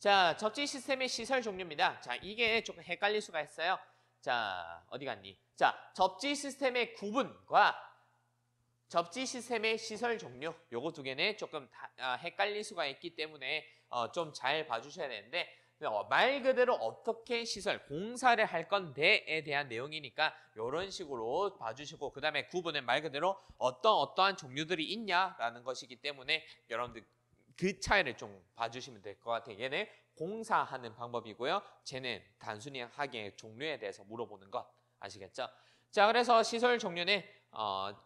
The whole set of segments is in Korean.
자, 접지 시스템의 시설 종류입니다. 자, 이게 조금 헷갈릴 수가 있어요. 자, 어디 갔니? 자, 접지 시스템의 구분과 접지 시스템의 시설 종류 요거 두 개는 조금 헷갈릴 수가 있기 때문에 좀 잘 봐주셔야 되는데 말 그대로 어떻게 시설, 공사를 할 건데에 대한 내용이니까 이런 식으로 봐주시고 그 다음에 구분은 말 그대로 어떠한 종류들이 있냐라는 것이기 때문에 여러분들 그 차이를 좀 봐주시면 될 것 같아요. 얘는 공사하는 방법이고요. 쟤는 단순히 하게 종류에 대해서 물어보는 것 아시겠죠? 자, 그래서 시설 종류는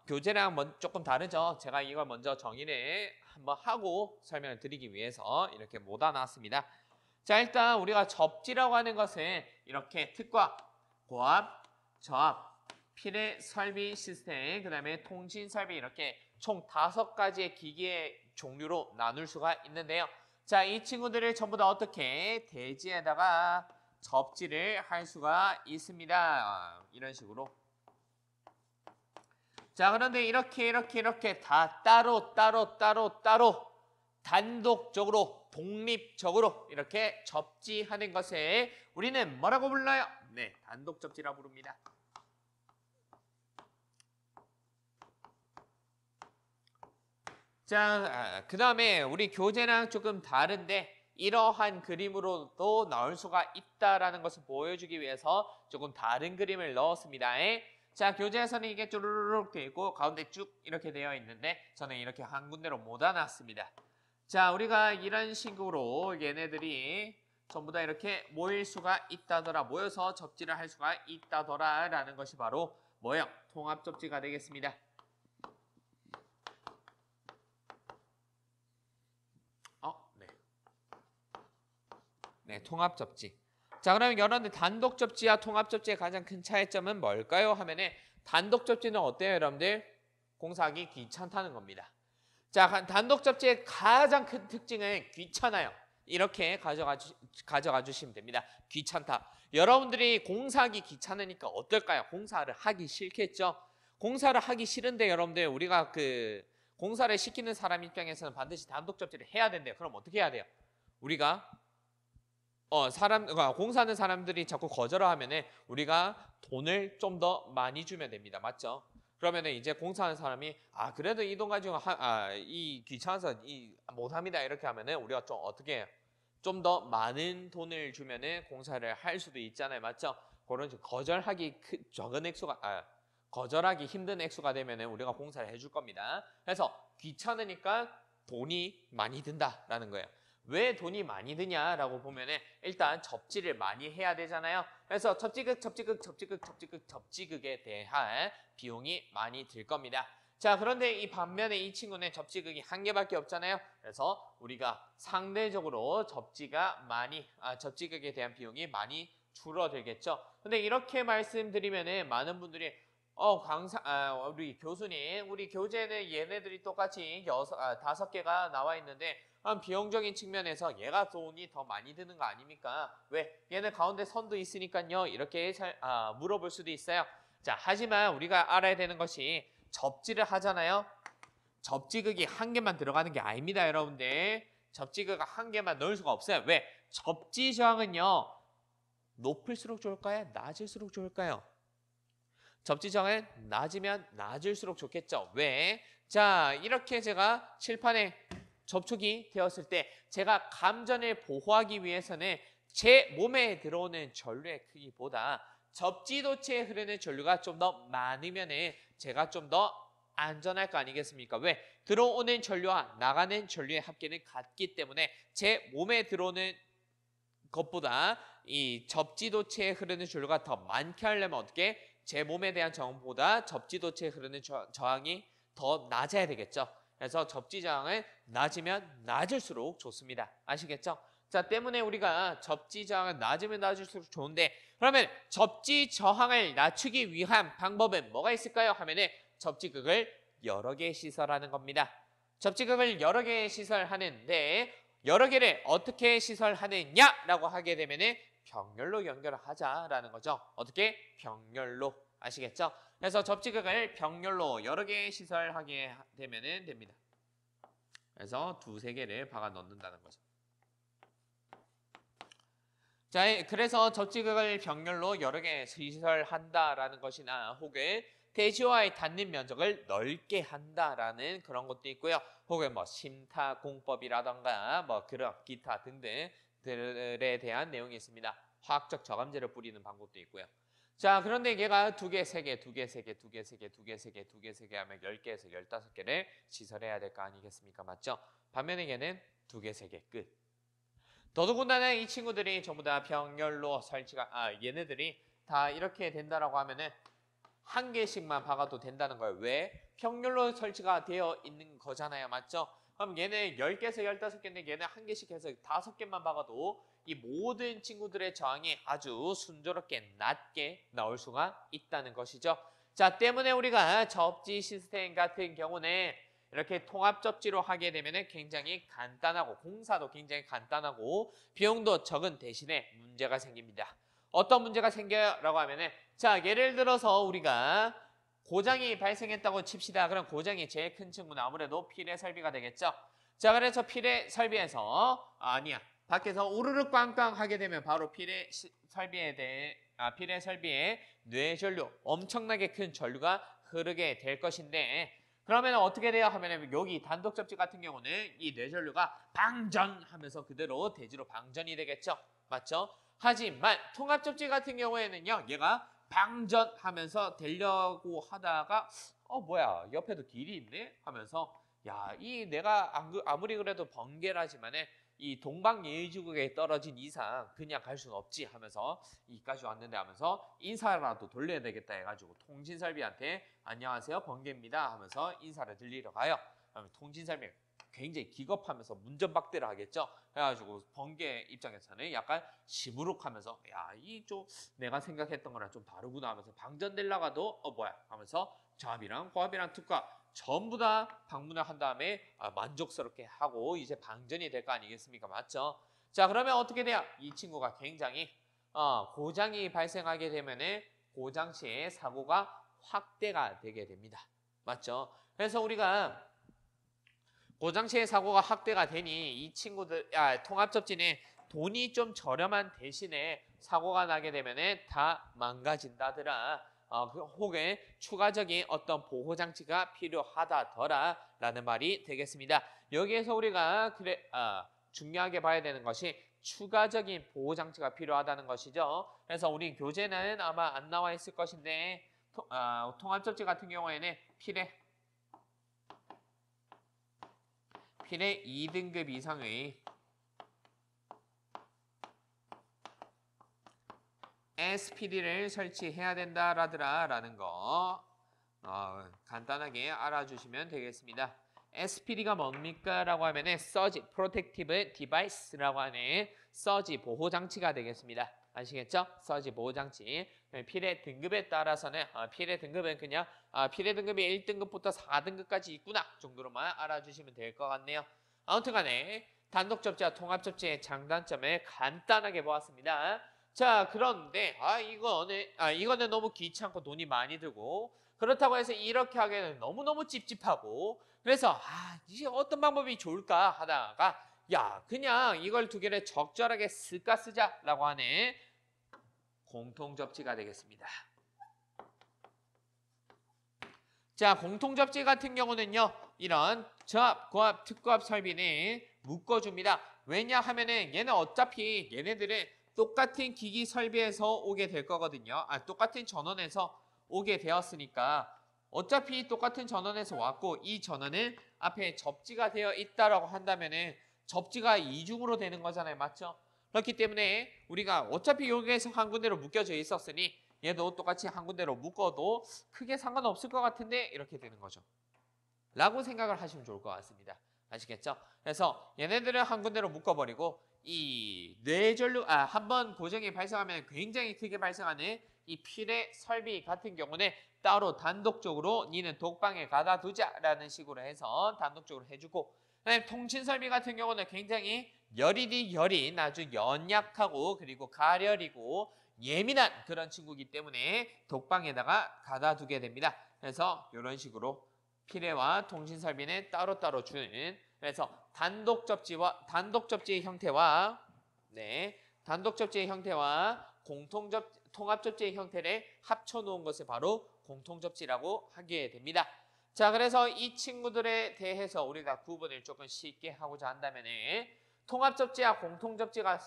교재랑 조금 다르죠. 제가 이걸 먼저 정의를 한번 하고 설명을 드리기 위해서 이렇게 모아놨습니다. 자, 일단 우리가 접지라고 하는 것은 이렇게 특과, 고압, 저압, 필의 설비 시스템, 그 다음에 통신 설비 이렇게 총 5가지의 기기의 종류로 나눌 수가 있는데요. 자, 이 친구들을 전부 다 어떻게 대지에다가 접지를 할 수가 있습니다. 이런 식으로. 자, 그런데 이렇게 다 따로 단독적으로 독립적으로 이렇게 접지하는 것을 우리는 뭐라고 불러요? 네, 단독 접지라 부릅니다. 자, 그 다음에 우리 교재랑 조금 다른데 이러한 그림으로도 나올 수가 있다라는 것을 보여주기 위해서 조금 다른 그림을 넣었습니다. 자, 교재에서는 이게 쭈루룩 되어 있고 가운데 쭉 이렇게 되어 있는데 저는 이렇게 한 군데로 모아놨습니다. 자, 우리가 이런 식으로 얘네들이 전부 다 이렇게 모일 수가 있다더라, 모여서 접지를 할 수가 있다더라 라는 것이 바로 뭐예요? 통합 접지가 되겠습니다. 네, 통합 접지. 자, 그러면 여러분들 단독 접지와 통합 접지의 가장 큰 차이점은 뭘까요? 하면은 단독 접지는 어때요, 여러분들? 공사하기 귀찮다는 겁니다. 자, 단독 접지의 가장 큰 특징은 귀찮아요. 이렇게 가져가 주시면 됩니다. 귀찮다. 여러분들이 공사하기 귀찮으니까 어떨까요? 공사를 하기 싫겠죠? 공사를 하기 싫은데 여러분들 우리가 공사를 시키는 사람 입장에서는 반드시 단독 접지를 해야 된대요. 그럼 어떻게 해야 돼요? 우리가 공사하는 사람들이 자꾸 거절을 하면은 우리가 돈을 좀 더 많이 주면 됩니다. 맞죠? 그러면은 이제 공사하는 사람이 그래도 이 돈 가지고 이 귀찮아서 못합니다 이렇게 하면은 우리가 좀 어떻게 해요? 좀 더 많은 돈을 주면은 공사를 할 수도 있잖아요. 맞죠? 그런 거절하기 힘든 액수가 되면은 우리가 공사를 해줄 겁니다. 그래서 귀찮으니까 돈이 많이 든다라는 거예요. 왜 돈이 많이 드냐라고 보면은 일단 접지를 많이 해야 되잖아요. 그래서 접지극에 대한 비용이 많이 들 겁니다. 자, 그런데 이 반면에 이 친구는 접지극이 한 개밖에 없잖아요. 그래서 우리가 상대적으로 접지극에 대한 비용이 많이 줄어들겠죠. 근데 이렇게 말씀드리면은 많은 분들이 우리 교수님, 우리 교재는 얘네들이 똑같이 5개가 나와 있는데 비용적인 측면에서 얘가 돈이 더 많이 드는 거 아닙니까? 왜? 얘는 가운데 선도 있으니까요. 이렇게 물어볼 수도 있어요. 자, 하지만 우리가 알아야 되는 것이 접지를 하잖아요. 접지극이 한 개만 들어가는 게 아닙니다, 여러분들. 접지극 한 개만 넣을 수가 없어요. 왜? 접지 저항은요. 높을수록 좋을까요? 낮을수록 좋을까요? 접지 저항은 낮으면 낮을수록 좋겠죠. 왜? 자, 이렇게 제가 칠판에 접촉이 되었을 때 제가 감전을 보호하기 위해서는 제 몸에 들어오는 전류의 크기보다 접지도체에 흐르는 전류가 좀 더 많으면 제가 좀 더 안전할 거 아니겠습니까? 왜? 들어오는 전류와 나가는 전류의 합계는 같기 때문에 제 몸에 들어오는 것보다 이 접지도체에 흐르는 전류가 더 많게 하려면 어떻게? 제 몸에 대한 저항보다 접지도체에 흐르는 저항이 더 낮아야 되겠죠. 그래서 접지 저항은 낮으면 낮을수록 좋습니다. 아시겠죠? 자, 때문에 우리가 접지 저항은 낮으면 낮을수록 좋은데 그러면 접지 저항을 낮추기 위한 방법은 뭐가 있을까요? 하면은 접지극을 여러 개 시설하는 겁니다. 접지극을 여러 개 시설하는데 여러 개를 어떻게 시설하느냐라고 하게 되면은 병렬로 연결을 하자라는 거죠. 어떻게? 병렬로. 아시겠죠? 그래서 접지극을 병렬로 여러 개 시설하게 되면 됩니다. 그래서 두세 개를 박아 넣는다는 거죠. 자, 그래서 접지극을 병렬로 여러 개 시설한다라는 것이나 혹은 대지와의 닿는 면적을 넓게 한다라는 그런 것도 있고요. 혹은 뭐 심타공법이라던가 뭐 그런 기타 등등들에 대한 내용이 있습니다. 화학적 저감제를 뿌리는 방법도 있고요. 자, 그런데 얘가 두 개, 세 개, 두 개, 세 개, 두 개, 세 개, 두 개, 세 개, 두 개, 세 개 하면 10개에서 15개를 시설해야 될 거 아니겠습니까? 맞죠? 반면에 얘는 두 개, 세 개 끝. 더더군다나 이 친구들이 전부 다 병렬로 설치가 얘네들이 다 이렇게 된다라고 하면은 한 개씩만 박아도 된다는 거예요. 왜? 병렬로 설치가 되어 있는 거잖아요. 맞죠? 그럼 얘네 10개에서 15개인데 얘네 한 개씩 해서 5개만 박아도 이 모든 친구들의 저항이 아주 순조롭게 낮게 나올 수가 있다는 것이죠. 자, 때문에 우리가 접지 시스템 같은 경우는 이렇게 통합 접지로 하게 되면 굉장히 간단하고 공사도 굉장히 간단하고 비용도 적은 대신에 문제가 생깁니다. 어떤 문제가 생겨라고 하면은 자, 예를 들어서 우리가 고장이 발생했다고 칩시다. 그럼 고장이 제일 큰 친구는 아무래도 필의 설비가 되겠죠. 자, 그래서 필의 설비에서 아니야. 밖에서 우르르 꽝꽝 하게 되면 바로 필의 설비에 대해 필의 설비에 뇌전류 엄청나게 큰 전류가 흐르게 될 것인데 그러면 어떻게 돼요? 하면 여기 단독 접지 같은 경우는 이 뇌전류가 방전하면서 그대로 대지로 방전이 되겠죠. 맞죠? 하지만 통합 접지 같은 경우에는요. 얘가 방전하면서 되려고 하다가 뭐야 옆에도 길이 있네 하면서 야, 이 내가 아무리 그래도 번개라지만은 이 동방예의지국에 떨어진 이상 그냥 갈 수는 없지 하면서 이까지 왔는데 하면서 인사라도 돌려야 되겠다 해가지고 통신설비한테 안녕하세요 번개입니다 하면서 인사를 드리러 가요. 통신설비 굉장히 기겁하면서 문전박대를 하겠죠. 그래가지고 번개 입장에서는 약간 시무룩하면서 야, 이 좀 내가 생각했던 거랑 좀 다르구나 하면서 방전되려가도 뭐야 하면서 잡이랑 호합이랑 특과 전부 다 방문을 한 다음에 만족스럽게 하고 이제 방전이 될 거 아니겠습니까? 맞죠? 자, 그러면 어떻게 돼요? 이 친구가 굉장히 고장이 발생하게 되면은 고장 시에 사고가 확대가 되게 됩니다. 맞죠? 그래서 우리가 고장 시에 사고가 확대가 되니 이 친구들 통합접지는 돈이 좀 저렴한 대신에 사고가 나게 되면은 다 망가진다더라. 혹은 추가적인 어떤 보호장치가 필요하다더라라는 말이 되겠습니다. 여기에서 우리가 중요하게 봐야 되는 것이 추가적인 보호장치가 필요하다는 것이죠. 그래서 우리 교재는 아마 안 나와 있을 것인데 통합접지 같은 경우에는 필의 2등급 이상의 SPD를 설치해야 된다라는 거 간단하게 알아주시면 되겠습니다. SPD가 뭡니까? 라고 하면 Surge Protective Device라고 하는 서지 보호장치가 되겠습니다. 아시겠죠? 서지 보호장치. 필의 등급에 따라서는 필의 등급은 그냥 필의 등급이 1등급부터 4등급까지 있구나 정도로만 알아주시면 될 것 같네요. 아무튼 간에 단독 접지와 통합 접지의 장단점을 간단하게 보았습니다. 자, 그런데 이거는 너무 귀찮고 돈이 많이 들고 그렇다고 해서 이렇게 하기에는 너무너무 찝찝하고 그래서 이제 어떤 방법이 좋을까 하다가 야, 그냥 이걸 두 개를 적절하게 쓰자라고 하는 공통접지가 되겠습니다. 자, 공통접지 같은 경우는요. 이런 저합, 고합, 특고합 설비는 묶어줍니다. 왜냐하면은 얘는 어차피 얘네들은 똑같은 기기 설비에서 오게 될 거거든요. 똑같은 전원에서 오게 되었으니까 어차피 똑같은 전원에서 왔고 이 전원은 앞에 접지가 되어 있다라고 한다면은 접지가 이중으로 되는 거잖아요. 맞죠? 그렇기 때문에 우리가 어차피 여기에서 한 군데로 묶여져 있었으니 얘도 똑같이 한 군데로 묶어도 크게 상관없을 것 같은데 이렇게 되는 거죠. 라고 생각을 하시면 좋을 것 같습니다. 아시겠죠? 그래서 얘네들은 한 군데로 묶어버리고 이 뇌전류 한번 고정이 발생하면 굉장히 크게 발생하는 이 필의 설비 같은 경우는 따로 단독적으로 니는 독방에 가다 두자라는 식으로 해서 단독적으로 해주고 그다음에 통신 설비 같은 경우는 굉장히 여린 아주 연약하고 그리고 가려리고 예민한 그런 친구이기 때문에 독방에다가 가다 두게 됩니다. 그래서 이런 식으로 필해와 통신 설비는 따로따로 주는 그래서 단독 접지 형태와 단독 접지의 형태와 통합 접지의 형태를 합쳐 놓은 것을 바로 공통 접지라고 하게 됩니다. 자, 그래서 이 친구들에 대해서 우리가 구분을 조금 쉽게 하고자 한다면은 통합 접지와 공통 접지가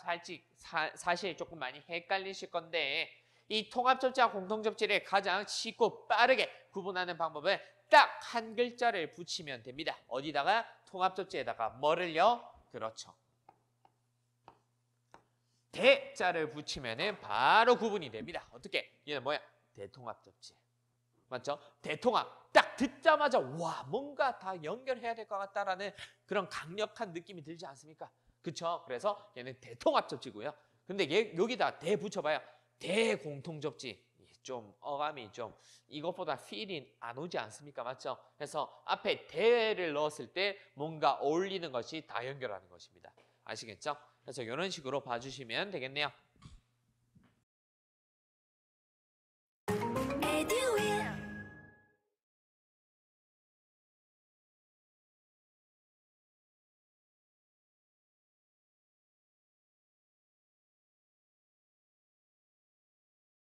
사실 조금 많이 헷갈리실 건데 이 통합 접지와 공통 접지를 가장 쉽고 빠르게 구분하는 방법은 딱 한 글자를 붙이면 됩니다. 어디다가? 통합 접지에다가 뭐를요? 그렇죠. 대자를 붙이면은 바로 구분이 됩니다. 어떻게? 얘는 뭐야? 대통합 접지. 맞죠? 대통합. 딱 듣자마자 와 뭔가 다 연결해야 될 것 같다라는 그런 강력한 느낌이 들지 않습니까? 그쵸? 그래서 얘는 대통합 접지고요. 근데 얘 여기다 대 붙여봐요. 대공통 접지. 좀 어감이 좀 이것보다 필이 안 오지 않습니까? 맞죠? 그래서 앞에 대를 넣었을 때 뭔가 어울리는 것이 다 연결하는 것입니다. 아시겠죠? 그래서 이런 식으로 봐주시면 되겠네요.